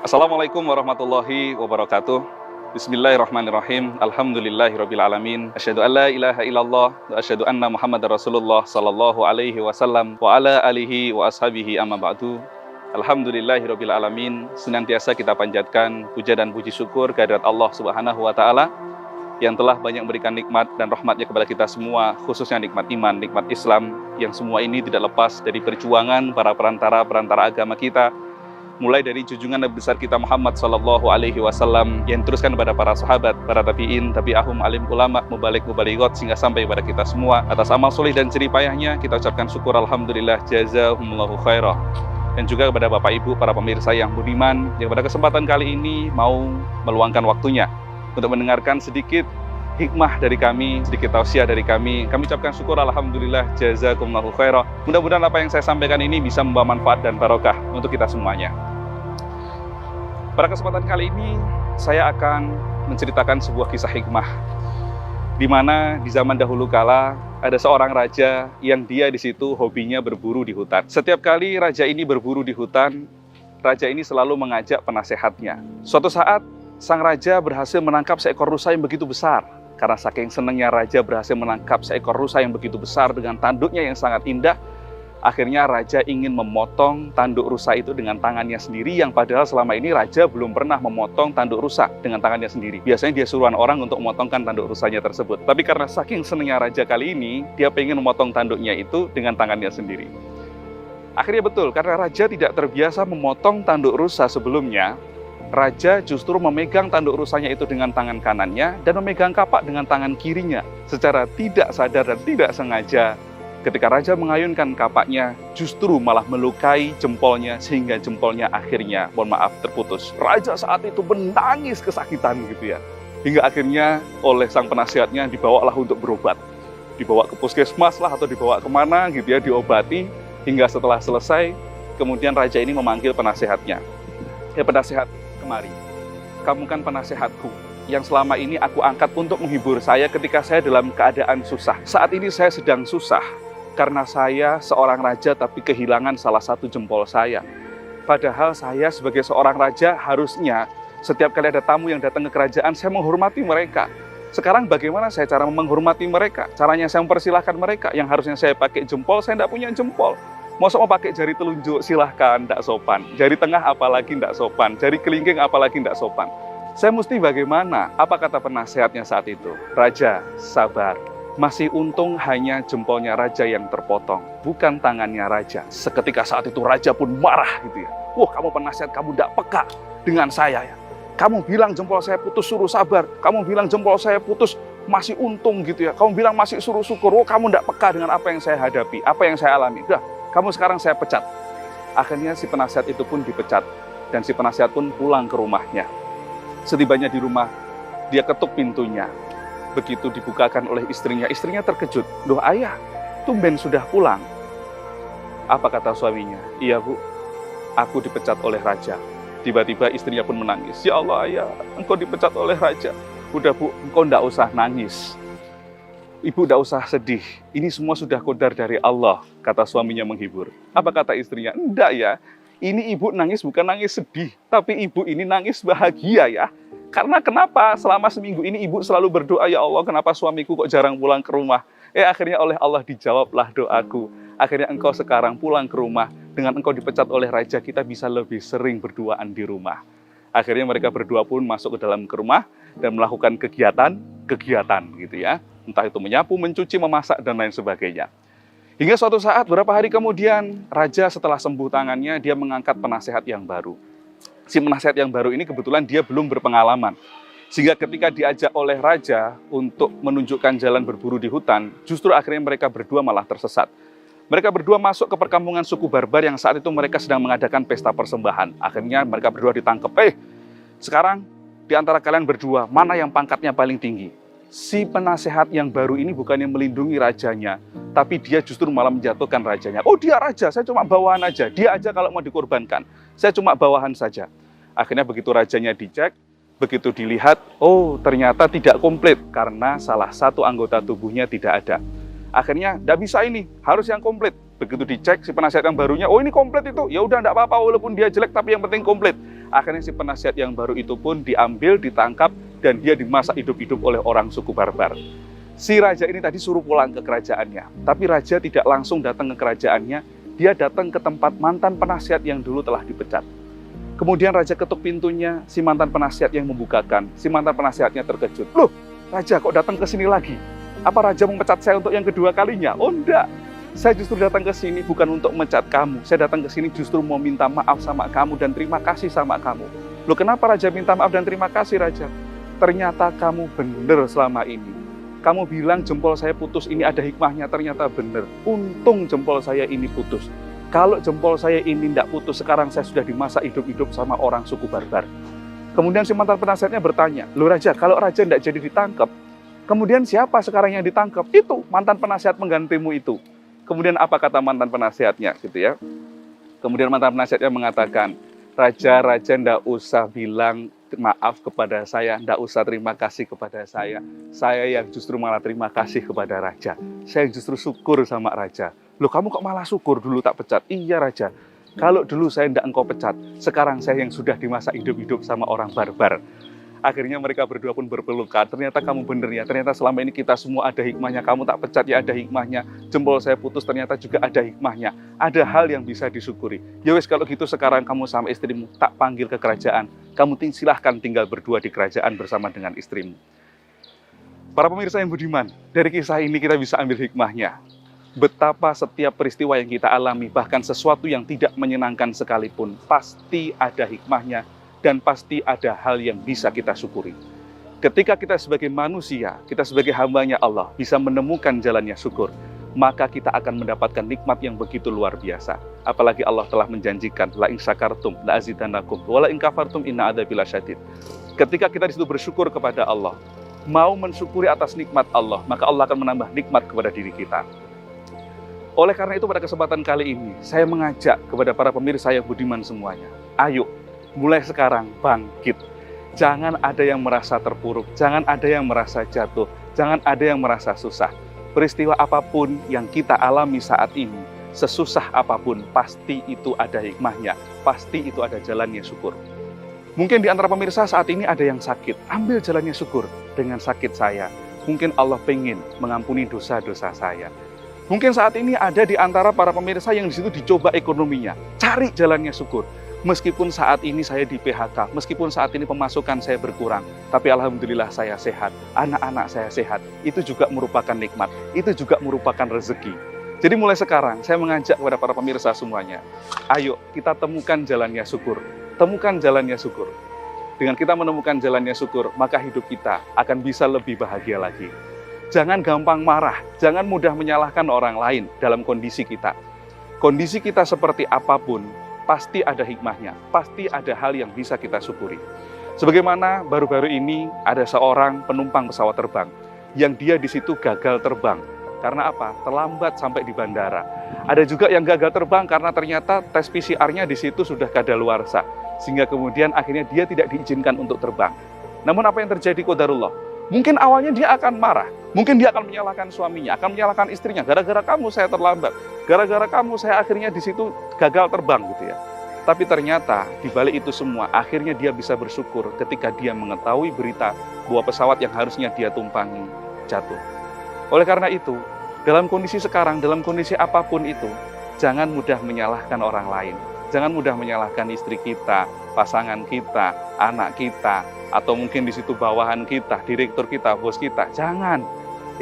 Assalamualaikum warahmatullahi wabarakatuh. Bismillahirrahmanirrahim. Alhamdulillahirabbil alamin. Asyhadu an la ilaha illallah wa asyhadu anna Muhammadar Rasulullah sallallahu alaihi wasallam wa ala alihi wa ashabihi amma ba'du. Alhamdulillahirabbil alamin. Senantiasa kita panjatkan puja dan puji syukur kehadirat Allah Subhanahu wa taala yang telah banyak memberikan nikmat dan rahmatnya kepada kita semua, khususnya nikmat iman, nikmat Islam, yang semua ini tidak lepas dari perjuangan para perantara agama kita, mulai dari junjungan Nabi besar kita Muhammad sallallahu alaihi wasallam yang teruskan kepada para sahabat, para tabi'in, tabi'ahum, alim ulama, mubalik mubaligot, sehingga sampai kepada kita semua. Atas amal soleh dan jerih payahnya kita ucapkan syukur alhamdulillah, jazahumullahu khairah. Dan juga kepada Bapak Ibu, para pemirsa yang budiman, yang pada kesempatan kali ini mau meluangkan waktunya untuk mendengarkan sedikit hikmah dari kami, sedikit tausiah dari kami. Kami ucapkan syukur alhamdulillah, jazakumullahu khairah. Mudah-mudahan apa yang saya sampaikan ini bisa membawa manfaat dan barokah untuk kita semuanya. Pada kesempatan kali ini saya akan menceritakan sebuah kisah hikmah, di mana di zaman dahulu kala ada seorang raja yang dia di situ hobinya berburu di hutan. Setiap kali raja ini berburu di hutan, raja ini selalu mengajak penasehatnya. Suatu saat sang raja berhasil menangkap seekor rusa yang begitu besar. Karena saking senangnya raja berhasil menangkap seekor rusa yang begitu besar dengan tanduknya yang sangat indah, akhirnya raja ingin memotong tanduk rusa itu dengan tangannya sendiri, yang padahal selama ini raja belum pernah memotong tanduk rusa dengan tangannya sendiri. Biasanya dia suruhan orang untuk memotongkan tanduk rusanya tersebut. Tapi karena saking senangnya raja kali ini, dia pengen memotong tanduknya itu dengan tangannya sendiri. Akhirnya betul, karena raja tidak terbiasa memotong tanduk rusa sebelumnya, raja justru memegang tanduk rusanya itu dengan tangan kanannya dan memegang kapak dengan tangan kirinya. Secara tidak sadar dan tidak sengaja, ketika raja mengayunkan kapaknya, justru malah melukai jempolnya sehingga jempolnya akhirnya, mohon maaf, terputus. Raja saat itu menangis kesakitan gitu ya. Hingga akhirnya oleh sang penasihatnya dibawalah untuk berobat. Dibawa ke puskesmas lah atau dibawa kemana gitu ya, diobati. Hingga setelah selesai, kemudian raja ini memanggil penasehatnya. Ya penasehat, mari, kamu kan penasehatku yang selama ini aku angkat untuk menghibur saya ketika saya dalam keadaan susah. Saat ini saya sedang susah karena saya seorang raja tapi kehilangan salah satu jempol saya. Padahal saya sebagai seorang raja harusnya setiap kali ada tamu yang datang ke kerajaan saya menghormati mereka. Sekarang bagaimana saya cara menghormati mereka? Caranya saya mempersilahkan mereka. Yang harusnya saya pakai jempol, saya tidak punya jempol. Masa mau pakai jari telunjuk, silahkan, tidak sopan. Jari tengah apalagi tidak sopan. Jari kelingking apalagi tidak sopan. Saya mesti bagaimana? Apa kata penasehatnya saat itu? Raja, sabar. Masih untung hanya jempolnya raja yang terpotong, bukan tangannya raja. Seketika saat itu raja pun marah gitu ya. Wah, kamu penasehat, kamu tidak peka dengan saya ya. Kamu bilang jempol saya putus, suruh sabar. Kamu bilang jempol saya putus, masih untung gitu ya. Kamu bilang masih suruh syukur. Oh, kamu tidak peka dengan apa yang saya hadapi, apa yang saya alami. Udah, kamu sekarang saya pecat. Akhirnya si penasehat itu pun dipecat. Dan si penasehat pun pulang ke rumahnya. Setibanya di rumah, dia ketuk pintunya. Begitu dibukakan oleh istrinya terkejut. Loh ayah, tumben sudah pulang. Apa kata suaminya? Iya bu, aku dipecat oleh raja. Tiba-tiba istrinya pun menangis. Ya Allah ayah, engkau dipecat oleh raja. Udah bu, engkau tidak usah nangis. Ibu tidak usah sedih, ini semua sudah qadar dari Allah, kata suaminya menghibur. Apa kata istrinya? Enggak ya, ini ibu nangis bukan nangis sedih, tapi ibu ini nangis bahagia ya. Karena kenapa? Selama seminggu ini ibu selalu berdoa, ya Allah kenapa suamiku kok jarang pulang ke rumah? Akhirnya oleh Allah dijawablah doaku. Akhirnya engkau sekarang pulang ke rumah, dengan engkau dipecat oleh raja, kita bisa lebih sering berduaan di rumah. Akhirnya mereka berdua pun masuk ke dalam rumah dan melakukan kegiatan gitu ya. Entah itu menyapu, mencuci, memasak, dan lain sebagainya. Hingga suatu saat, beberapa hari kemudian, raja setelah sembuh tangannya, dia mengangkat penasehat yang baru. Si penasehat yang baru ini kebetulan dia belum berpengalaman. Sehingga ketika diajak oleh raja untuk menunjukkan jalan berburu di hutan, justru akhirnya mereka berdua malah tersesat. Mereka berdua masuk ke perkampungan suku barbar yang saat itu mereka sedang mengadakan pesta persembahan. Akhirnya mereka berdua ditangkap. Sekarang di antara kalian berdua, mana yang pangkatnya paling tinggi? Si penasehat yang baru ini bukannya melindungi rajanya, tapi dia justru malah menjatuhkan rajanya. Oh dia raja, saya cuma bawahan aja. Dia aja kalau mau dikorbankan, saya cuma bawahan saja. Akhirnya begitu rajanya dicek, begitu dilihat, oh ternyata tidak komplit karena salah satu anggota tubuhnya tidak ada. Akhirnya tidak bisa ini, harus yang komplit. Begitu dicek si penasihat yang barunya, oh ini komplit itu, ya udah tidak apa-apa walaupun dia jelek tapi yang penting komplit. Akhirnya si penasihat yang baru itu pun diambil, ditangkap, dan dia dimasak hidup-hidup oleh orang suku barbar. Si raja ini tadi suruh pulang ke kerajaannya, tapi raja tidak langsung datang ke kerajaannya, dia datang ke tempat mantan penasihat yang dulu telah dipecat. Kemudian raja ketuk pintunya, si mantan penasihat yang membukakan. Si mantan penasihatnya terkejut. Loh, raja kok datang ke sini lagi? Apa raja memecat saya untuk yang kedua kalinya? Oh enggak, saya justru datang ke sini bukan untuk memecat kamu. Saya datang ke sini justru mau minta maaf sama kamu dan terima kasih sama kamu. Loh, kenapa raja minta maaf dan terima kasih, raja? Ternyata kamu benar selama ini. Kamu bilang jempol saya putus, ini ada hikmahnya, ternyata benar. Untung jempol saya ini putus. Kalau jempol saya ini tidak putus, sekarang saya sudah dimasak hidup-hidup sama orang suku barbar. Kemudian si mantan penasihatnya bertanya, loh raja, kalau raja tidak jadi ditangkap, kemudian siapa sekarang yang ditangkap? Itu mantan penasihat penggantimu itu. Kemudian apa kata mantan penasihatnya, gitu ya? Kemudian mantan penasihatnya mengatakan, raja tidak usah bilang maaf kepada saya, tidak usah terima kasih kepada saya yang justru malah terima kasih kepada raja. Saya justru syukur sama raja. Loh, kamu kok malah syukur dulu tak pecat? Iya raja, kalau dulu saya tidak engkau pecat, sekarang saya yang sudah dimasak hidup-hidup sama orang barbar. Akhirnya mereka berdua pun berpelukan, ternyata kamu benar ya, ternyata selama ini kita semua ada hikmahnya, kamu tak pecat ya ada hikmahnya, jempol saya putus ternyata juga ada hikmahnya, ada hal yang bisa disyukuri. Ya wes, kalau gitu sekarang kamu sama istrimu tak panggil ke kerajaan, kamu silahkan tinggal berdua di kerajaan bersama dengan istrimu. Para pemirsa yang budiman, dari kisah ini kita bisa ambil hikmahnya. Betapa setiap peristiwa yang kita alami, bahkan sesuatu yang tidak menyenangkan sekalipun, pasti ada hikmahnya, dan pasti ada hal yang bisa kita syukuri. Ketika kita sebagai manusia, kita sebagai hambanya Allah, bisa menemukan jalannya syukur, maka kita akan mendapatkan nikmat yang begitu luar biasa. Apalagi Allah telah menjanjikan, la in syakartum la azidannakum wa la in kafartum inna adzabi lasyadid. Ketika kita disitu bersyukur kepada Allah, mau mensyukuri atas nikmat Allah, maka Allah akan menambah nikmat kepada diri kita. Oleh karena itu pada kesempatan kali ini, saya mengajak kepada para pemirsa yang budiman semuanya, ayo, mulai sekarang bangkit. Jangan ada yang merasa terpuruk, jangan ada yang merasa jatuh, jangan ada yang merasa susah. Peristiwa apapun yang kita alami saat ini, sesusah apapun, pasti itu ada hikmahnya, pasti itu ada jalannya syukur. Mungkin di antara pemirsa saat ini ada yang sakit, ambil jalannya syukur. Dengan sakit saya, mungkin Allah pengen mengampuni dosa-dosa saya. Mungkin saat ini ada di antara para pemirsa yang di situ dicoba ekonominya, cari jalannya syukur. Meskipun saat ini saya di PHK, meskipun saat ini pemasukan saya berkurang, tapi alhamdulillah saya sehat, anak-anak saya sehat, itu juga merupakan nikmat, itu juga merupakan rezeki. Jadi mulai sekarang saya mengajak kepada para pemirsa semuanya, ayo kita temukan jalannya syukur, temukan jalannya syukur. Dengan kita menemukan jalannya syukur, maka hidup kita akan bisa lebih bahagia lagi. Jangan gampang marah, jangan mudah menyalahkan orang lain dalam kondisi kita. Kondisi kita seperti apapun, pasti ada hikmahnya, pasti ada hal yang bisa kita syukuri. Sebagaimana baru-baru ini ada seorang penumpang pesawat terbang yang dia di situ gagal terbang. Karena apa? Terlambat sampai di bandara. Ada juga yang gagal terbang karena ternyata tes PCR-nya di situ sudah kadaluarsa, sehingga kemudian akhirnya dia tidak diizinkan untuk terbang. Namun apa yang terjadi qadarullah? Mungkin awalnya dia akan marah, mungkin dia akan menyalahkan suaminya, akan menyalahkan istrinya, gara-gara kamu saya terlambat, gara-gara kamu saya akhirnya di situ gagal terbang gitu ya. Tapi ternyata di balik itu semua, akhirnya dia bisa bersyukur ketika dia mengetahui berita bahwa pesawat yang harusnya dia tumpangi jatuh. Oleh karena itu, dalam kondisi sekarang, dalam kondisi apapun itu, jangan mudah menyalahkan orang lain. Jangan mudah menyalahkan istri kita, pasangan kita, anak kita, atau mungkin di situ bawahan kita, direktur kita, bos kita. Jangan.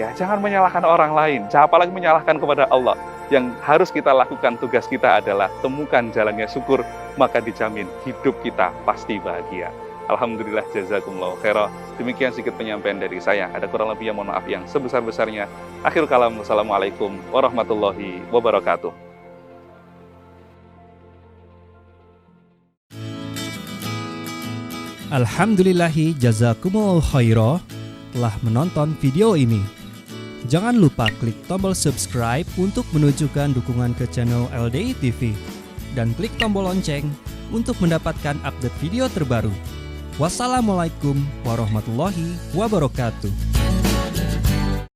Ya, jangan menyalahkan orang lain. Apalagi menyalahkan kepada Allah. Yang harus kita lakukan, tugas kita adalah temukan jalannya syukur, maka dijamin hidup kita pasti bahagia. Alhamdulillah, jazakumullah khairah. Demikian sedikit penyampaian dari saya. Ada kurang lebih yang mohon maaf yang sebesar-besarnya. Akhirul kalam, wassalamualaikum warahmatullahi wabarakatuh. Alhamdulillahi jazakumullah khairah telah menonton video ini. Jangan lupa klik tombol subscribe untuk menunjukkan dukungan ke channel LDI TV dan klik tombol lonceng untuk mendapatkan update video terbaru. Wassalamualaikum warahmatullahi wabarakatuh.